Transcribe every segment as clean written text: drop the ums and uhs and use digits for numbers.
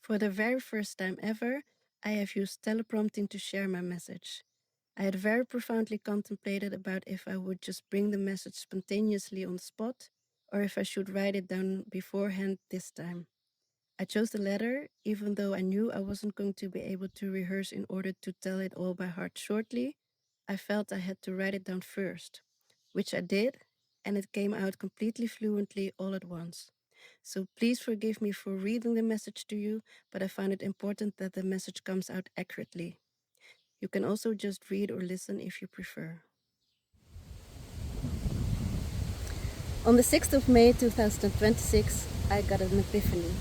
For the very first time ever, I have used teleprompting to share my message. I had very profoundly contemplated about if I would just bring the message spontaneously on the spot or if I should write it down beforehand this time. I chose the latter, even though I knew I wasn't going to be able to rehearse in order to tell it all by heart shortly. I felt I had to write it down first, which I did, and it came out completely fluently all at once. So please forgive me for reading the message to you, but I found it important that the message comes out accurately. You can also just read or listen if you prefer. On the 6th of May 2026, I got an epiphany.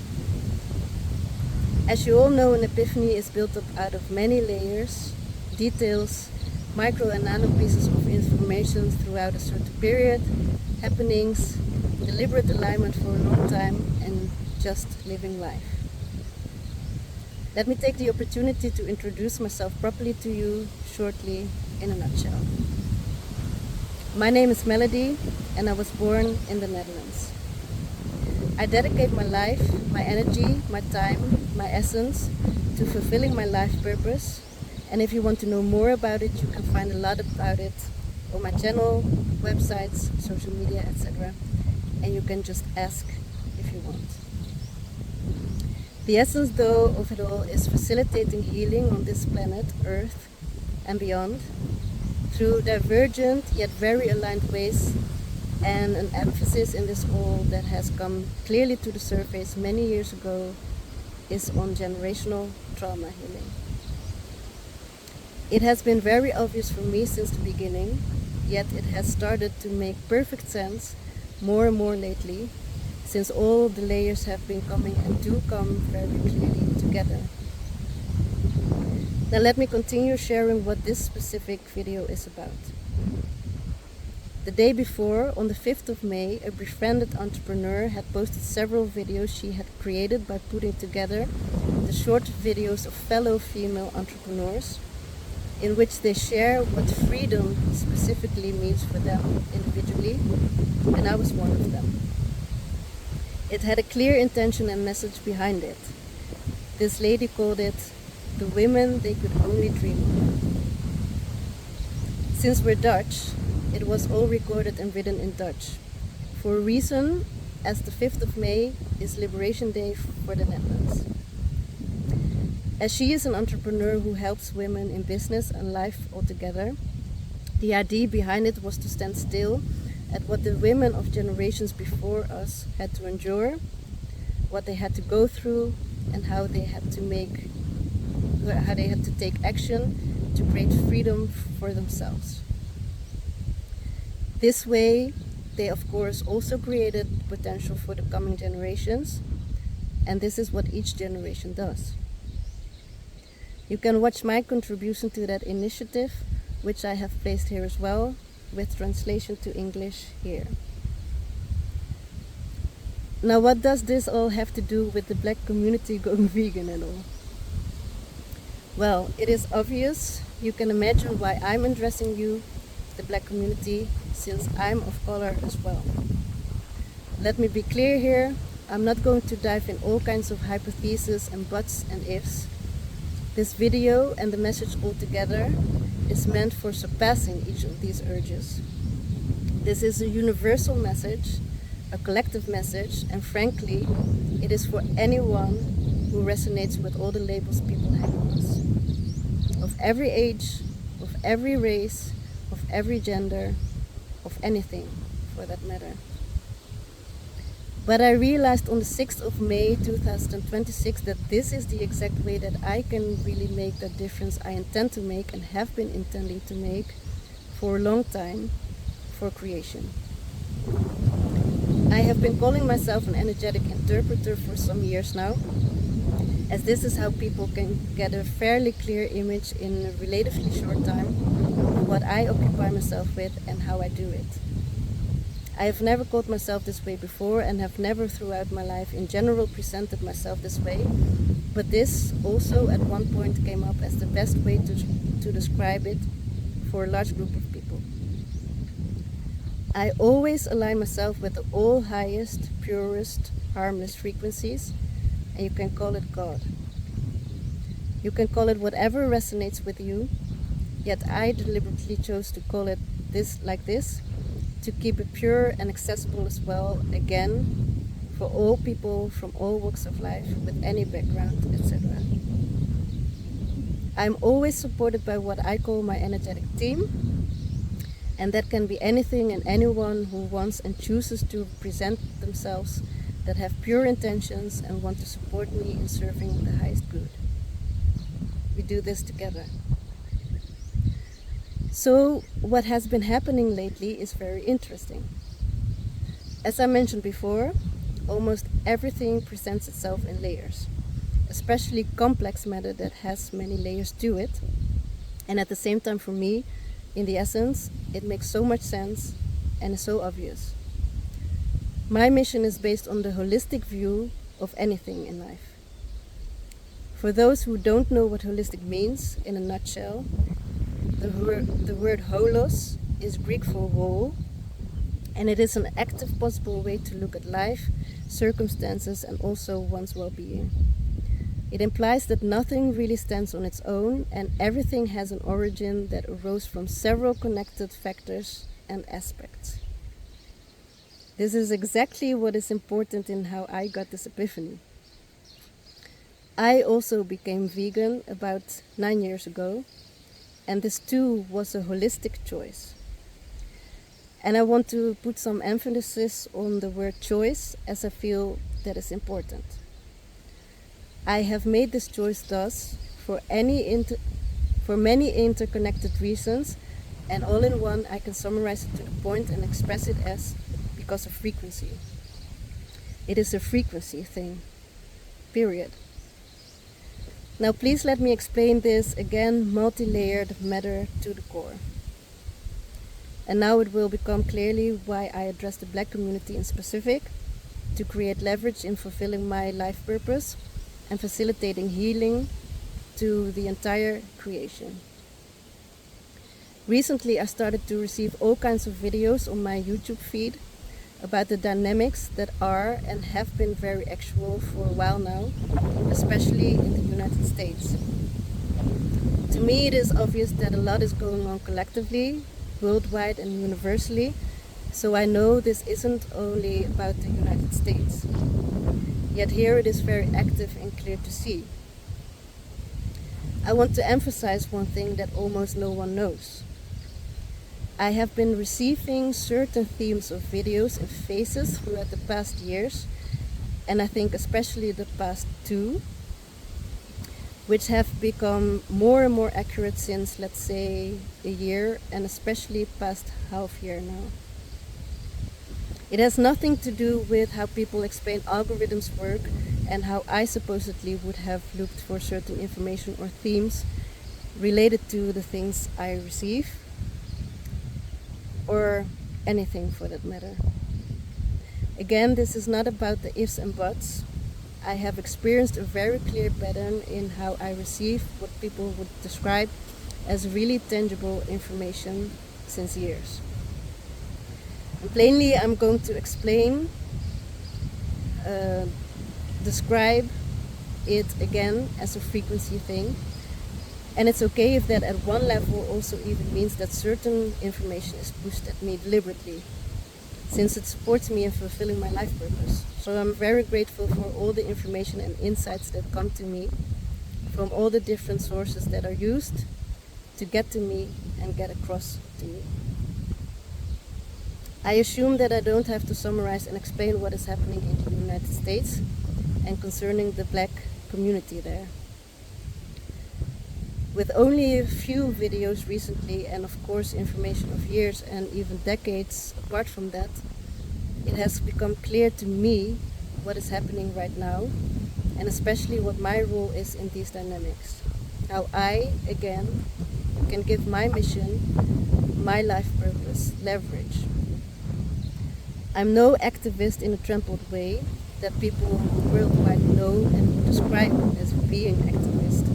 As you all know, an epiphany is built up out of many layers, details, micro and nano pieces of information throughout a certain period, happenings, deliberate alignment for a long time, and just living life. Let me take the opportunity to introduce myself properly to you shortly in a nutshell. My name is Melody, and I was born in the Netherlands. I dedicate my life, my energy, my time, my essence to fulfilling my life purpose. And if you want to know more about it, you can find a lot about it on my channel, websites, social media, etc. And you can just ask if you want. The essence, though, of it all is facilitating healing on this planet, Earth, and beyond, through divergent yet very aligned ways, and an emphasis in this all that has come clearly to the surface many years ago is on generational trauma healing. It has been very obvious for me since the beginning, yet it has started to make perfect sense more and more lately, since all the layers have been coming and do come very clearly together. Now let me continue sharing what this specific video is about. The day before, on the 5th of May, a befriended entrepreneur had posted several videos she had created by putting together the short videos of fellow female entrepreneurs, in which they share what freedom specifically means for them individually, and I was one of them. It had a clear intention and message behind it. This lady called it the women they could only dream of. Since we're Dutch, it was all recorded and written in Dutch, for a reason, as the 5th of May is Liberation Day for the Netherlands. As she is an entrepreneur who helps women in business and life altogether, the idea behind it was to stand still at what the women of generations before us had to endure, what they had to go through, and how they had to take action to create freedom for themselves. This way, they of course also created potential for the coming generations, and this is what each generation does. You can watch my contribution to that initiative, which I have placed here as well, with translation to English here. Now, what does this all have to do with the black community going vegan and all? Well, it is obvious. You can imagine why I'm addressing you, the black community, since I'm of color as well. Let me be clear here, I'm not going to dive in all kinds of hypotheses and buts and ifs. This video and the message altogether is meant for surpassing each of these urges. This is a universal message, a collective message, and frankly, it is for anyone who resonates with all the labels people hang on us. Of every age, of every race, of every gender, of anything for that matter. But I realized on the 6th of May 2026 that this is the exact way that I can really make that difference I intend to make and have been intending to make for a long time for creation. I have been calling myself an energetic interpreter for some years now, as this is how people can get a fairly clear image in a relatively short time of what I occupy myself with and how I do it. I have never called myself this way before and have never throughout my life in general presented myself this way, but this also at one point came up as the best way to describe it for a large group of people. I always align myself with the all highest, purest, harmless frequencies, and you can call it God. You can call it whatever resonates with you, yet I deliberately chose to call it this like this, to keep it pure and accessible as well, again, for all people from all walks of life, with any background, etc. I'm always supported by what I call my energetic team, and that can be anything and anyone who wants and chooses to present themselves, that have pure intentions and want to support me in serving the highest good. We do this together. So what has been happening lately is very interesting. As I mentioned before, almost everything presents itself in layers, especially complex matter that has many layers to it. And at the same time, for me, in the essence, it makes so much sense and is so obvious. My mission is based on the holistic view of anything in life. For those who don't know what holistic means, in a nutshell, the word holos is Greek for whole, and it is an active possible way to look at life, circumstances, and also one's well-being. It implies that nothing really stands on its own, and everything has an origin that arose from several connected factors and aspects. This is exactly what is important in how I got this epiphany. I also became vegan about 9 years ago, and this too was a holistic choice. And I want to put some emphasis on the word choice, as I feel that is important. I have made this choice thus for many interconnected reasons, and all in one I can summarize it to the point and express it as because of frequency. It is a frequency thing, period. Now please let me explain this again, multi-layered matter to the core. And now it will become clearly why I address the Black community in specific, to create leverage in fulfilling my life purpose and facilitating healing to the entire creation. Recently I started to receive all kinds of videos on my YouTube feed about the dynamics that are and have been very actual for a while now, especially in the United States. To me it is obvious that a lot is going on collectively, worldwide and universally, so I know this isn't only about the United States. Yet here it is very active and clear to see. I want to emphasize one thing that almost no one knows. I have been receiving certain themes of videos and faces throughout the past years, and I think especially the past 2, which have become more and more accurate since, let's say, a year, and especially past half year now. It has nothing to do with how people explain algorithms work and how I supposedly would have looked for certain information or themes related to the things I receive, or anything for that matter. Again, this is not about the ifs and buts. I have experienced a very clear pattern in how I receive what people would describe as really tangible information since years. And plainly, I'm going to explain, describe it again as a frequency thing. And it's okay if that at one level also even means that certain information is pushed at me deliberately, since it supports me in fulfilling my life purpose. So I'm very grateful for all the information and insights that come to me from all the different sources that are used to get to me and get across to me. I assume that I don't have to summarize and explain what is happening in the United States and concerning the Black community there. With only a few videos recently, and of course information of years and even decades apart from that, it has become clear to me what is happening right now, and especially what my role is in these dynamics. How I, again, can give my mission, my life purpose, leverage. I'm no activist in a trampled way that people worldwide know and describe as being activist.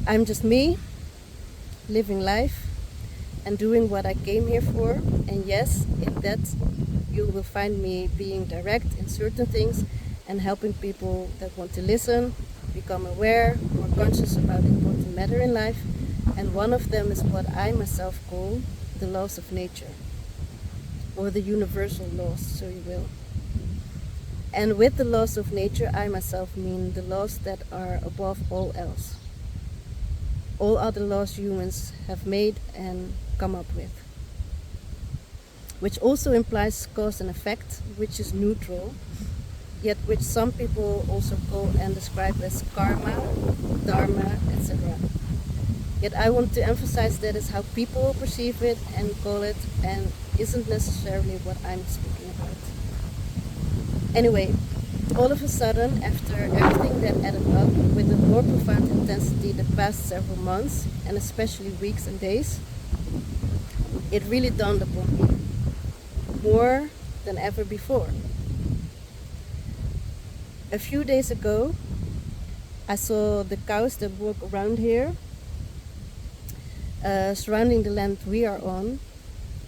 I'm just me, living life and doing what I came here for, and yes, in that you will find me being direct in certain things and helping people that want to listen, become aware, more conscious about important matter in life, and one of them is what I myself call the laws of nature, or the universal laws, so you will. And with the laws of nature, I myself mean the laws that are above all else. All other laws humans have made and come up with. Which also implies cause and effect, which is neutral, yet which some people also call and describe as karma, dharma, etc. Yet I want to emphasize that is how people perceive it and call it, and isn't necessarily what I'm speaking about. Anyway, all of a sudden, after everything that added up with a more profound intensity the past several months, and especially weeks and days, it really dawned upon me, more than ever before. A few days ago, I saw the cows that walk around here, surrounding the land we are on,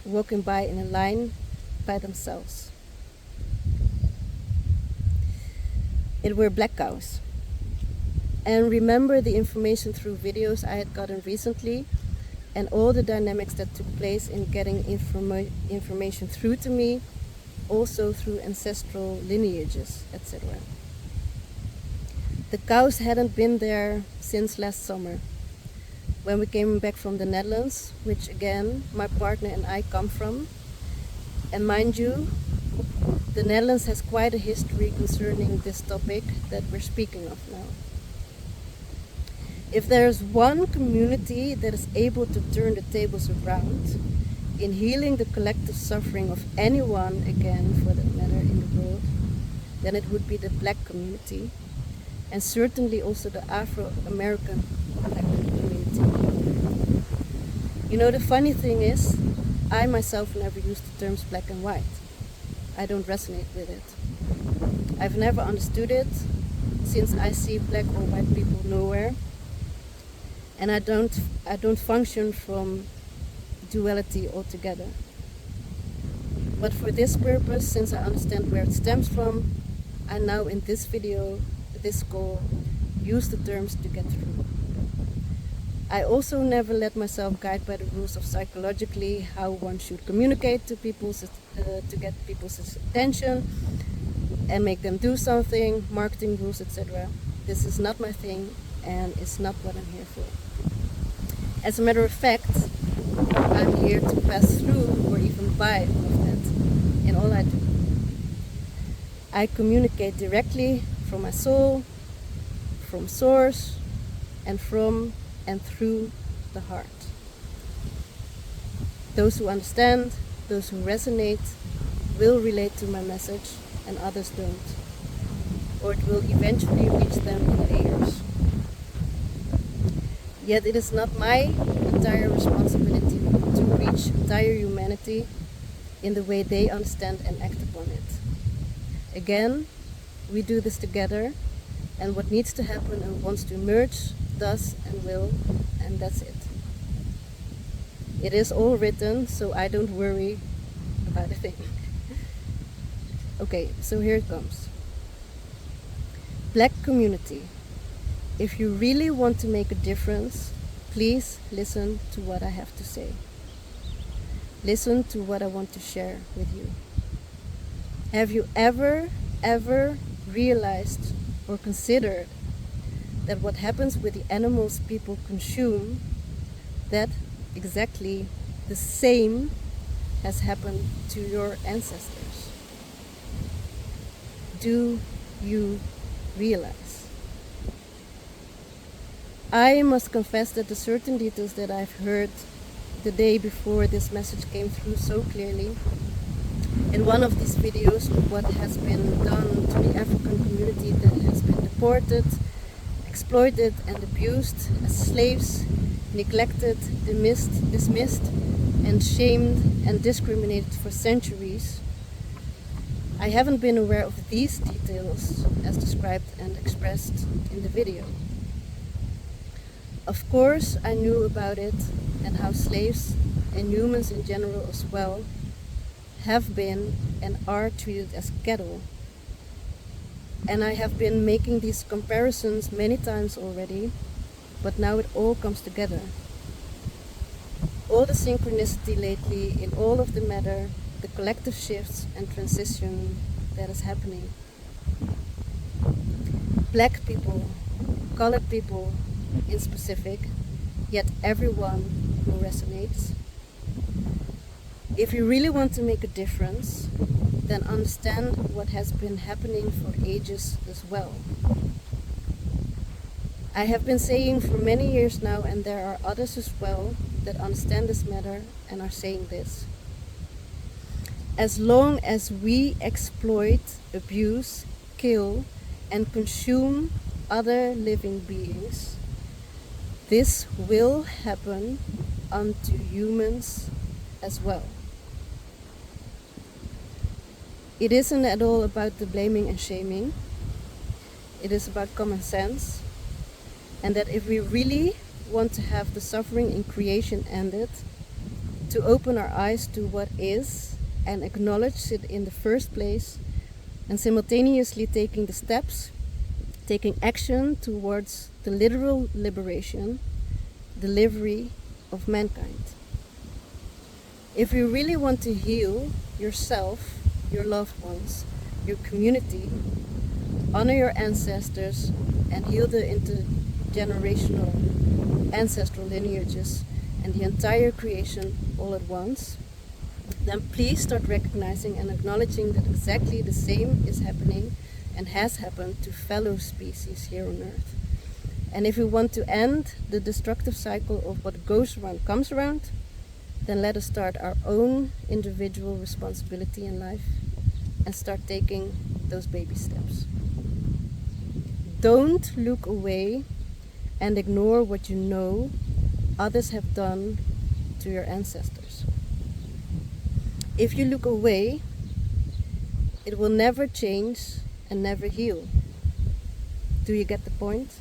walking by in a line by themselves. It were black cows. And remember the information through videos I had gotten recently, and all the dynamics that took place in getting information through to me, also through ancestral lineages, etc. The cows hadn't been there since last summer, when we came back from the Netherlands, which again, my partner and I come from. And mind you, the Netherlands has quite a history concerning this topic that we're speaking of now. If there's one community that is able to turn the tables around in healing the collective suffering of anyone, again for that matter, in the world, then it would be the black community, and certainly also the Afro-American black community. You know, the funny thing is, I myself never used the terms black and white. I don't resonate with it. I've never understood it, since I see black or white people nowhere, and I don't function from duality altogether. But for this purpose, since I understand where it stems from, I now in this video, this call, use the terms to get through. I also never let myself guide by the rules of psychologically how one should communicate to to get people's attention and make them do something, marketing rules, etc. This is not my thing, and it's not what I'm here for. As a matter of fact, I'm here to pass through or even by all of that in all I do. I communicate directly from my soul, from source, and from and through the heart. Those who understand, those who resonate, will relate to my message, and others don't. Or it will eventually reach them in their ears. Yet it is not my entire responsibility to reach entire humanity in the way they understand and act upon it. Again, we do this together, and what needs to happen and wants to emerge does and will, and that's it. It is all written, so I don't worry about a thing. Okay, so here it comes. Black community. If you really want to make a difference, please listen to what I have to say. Listen to what I want to share with you. Have you ever realized or considered that what happens with the animals people consume, that exactly the same has happened to your ancestors? Do you realize? I must confess that the certain details that I've heard the day before this message came through so clearly in one of these videos of what has been done to the African community that has been deported, exploited and abused as slaves, neglected, dismissed and shamed and discriminated for centuries. I haven't been aware of these details as described and expressed in the video. Of course, I knew about it and how slaves and humans in general as well have been and are treated as cattle. And I have been making these comparisons many times already, but now it all comes together. All the synchronicity lately in all of the matter, the collective shifts and transition that is happening. Black people, colored people in specific, yet everyone who resonates. If you really want to make a difference, then understand what has been happening for ages as well. I have been saying for many years now, and there are others as well that understand this matter and are saying this. As long as we exploit, abuse, kill, and consume other living beings, this will happen unto humans as well. It isn't at all about the blaming and shaming. It is about common sense, and that if we really want to have the suffering in creation ended, to open our eyes to what is and acknowledge it in the first place, and simultaneously taking the steps, taking action towards the literal liberation, delivery of mankind. If you really want to heal yourself, your loved ones, your community, honor your ancestors, and heal the intergenerational ancestral lineages and the entire creation all at once, then please start recognizing and acknowledging that exactly the same is happening and has happened to fellow species here on Earth. And if we want to end the destructive cycle of what goes around comes around, then let us start our own individual responsibility in life and start taking those baby steps. Don't look away and ignore what you know others have done to your ancestors. If you look away, it will never change and never heal. Do you get the point?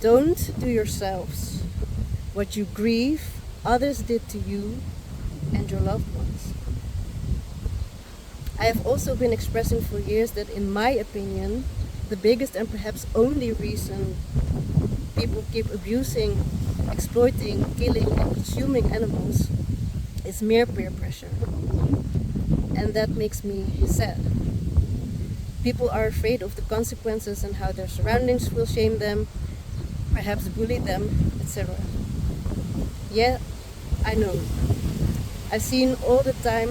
Don't do yourselves what you grieve others did to you and your loved ones. I have also been expressing for years that, in my opinion, the biggest and perhaps only reason people keep abusing, exploiting, killing, and consuming animals is mere peer pressure. And that makes me sad. People are afraid of the consequences and how their surroundings will shame them, perhaps bully them, etc. Yeah, I know. I've seen all the time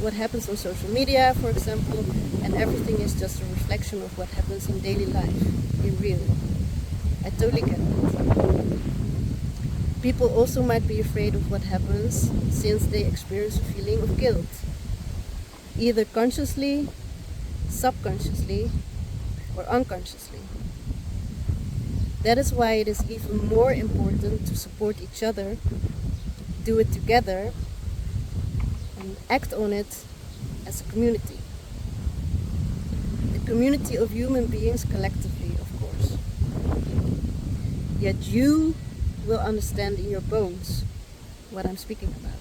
what happens on social media, for example, and everything is just a reflection of what happens in daily life, in real. I totally get that. People also might be afraid of what happens since they experience a feeling of guilt, either consciously, subconsciously, or unconsciously. That is why it is even more important to support each other, do it together, and act on it as a community. The community of human beings collectively, of course. Yet you will understand in your bones what I'm speaking about.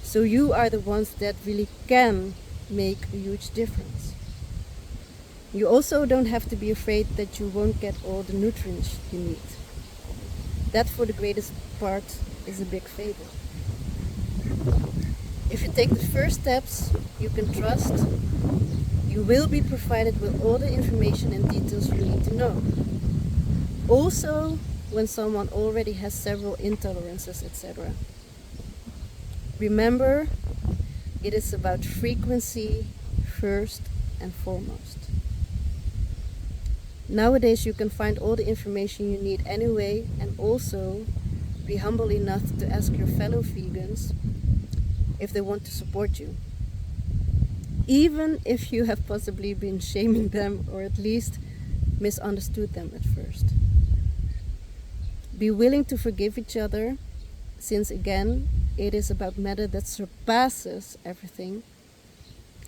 So you are the ones that really can make a huge difference. You also don't have to be afraid that you won't get all the nutrients you need. That, for the greatest part, is a big favor. If you take the first steps, you can trust you will be provided with all the information and details you need to know. Also, when someone already has several intolerances, etc. Remember, it is about frequency first and foremost. Nowadays you can find all the information you need anyway, and also be humble enough to ask your fellow vegans if they want to support you. Even if you have possibly been shaming them or at least misunderstood them at first. Be willing to forgive each other, since again, it is about matter that surpasses everything,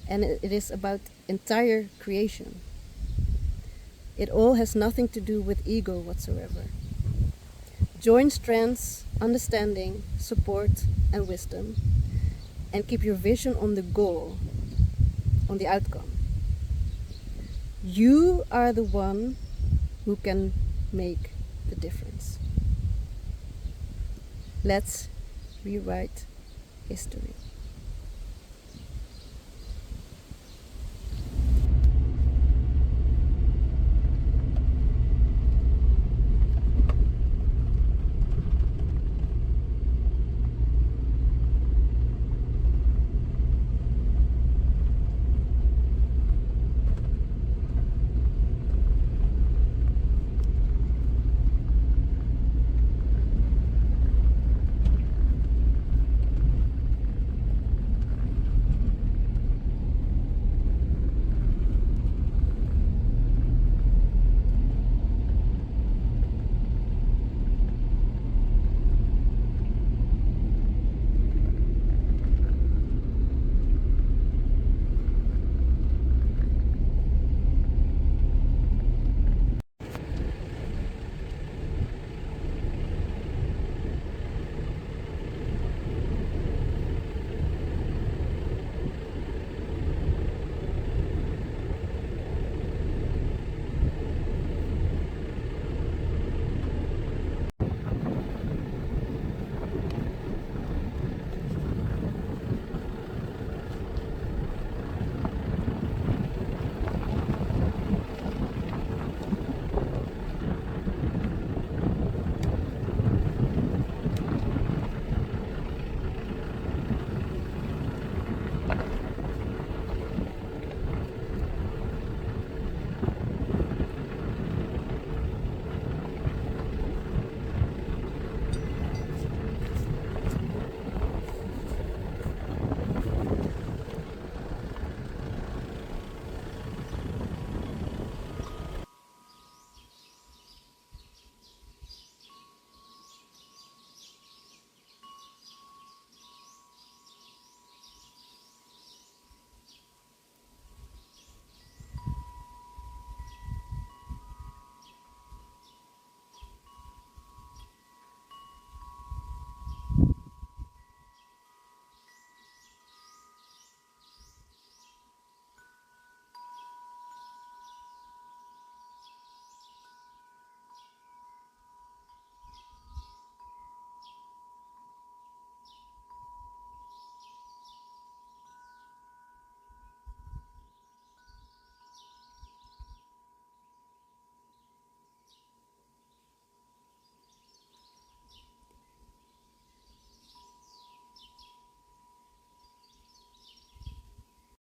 and it is about entire creation. It all has nothing to do with ego whatsoever. Join strengths, understanding, support, and wisdom, and keep your vision on the goal, on the outcome. You are the one who can make the difference. Let's rewrite history.